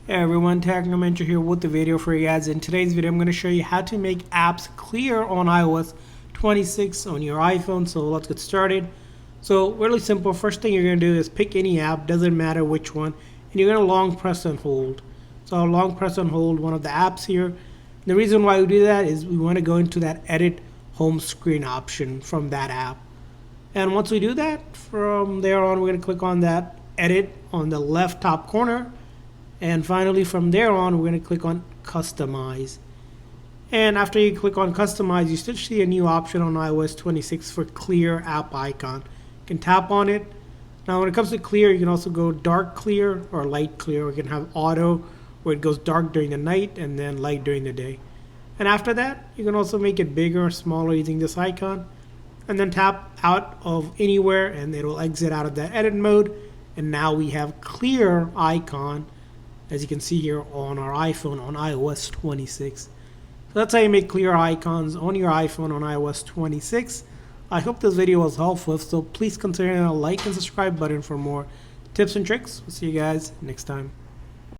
Hey everyone, Technomentary here with the video for you guys. In today's video, I'm going to show you how to make apps clear on iOS 26 on your iPhone. So let's get started. So really simple. First thing you're going to do is pick any app, doesn't matter which one, and you're going to long press and hold. So I'll long press and hold one of the apps here. And the reason why we do that is we want to go into that edit home screen option from that app. And once we do that, from there on, we're going to click on that edit on the left top corner. And finally, from there on, we're going to click on Customize. And after you click on Customize, you should see a new option on iOS 26 for Clear App Icon. You can tap on it. Now, when it comes to clear, you can also go dark clear or light clear. We can have auto, where it goes dark during the night and then light during the day. And after that, you can also make it bigger or smaller using this icon. And then tap out of anywhere, and it will exit out of that edit mode. And now we have clear icon, as you can see here on our iPhone on iOS 26. So that's how you make clear icons on your iPhone on iOS 26. I hope this video was helpful, so please consider hitting a like and subscribe button for more tips and tricks. We'll see you guys next time.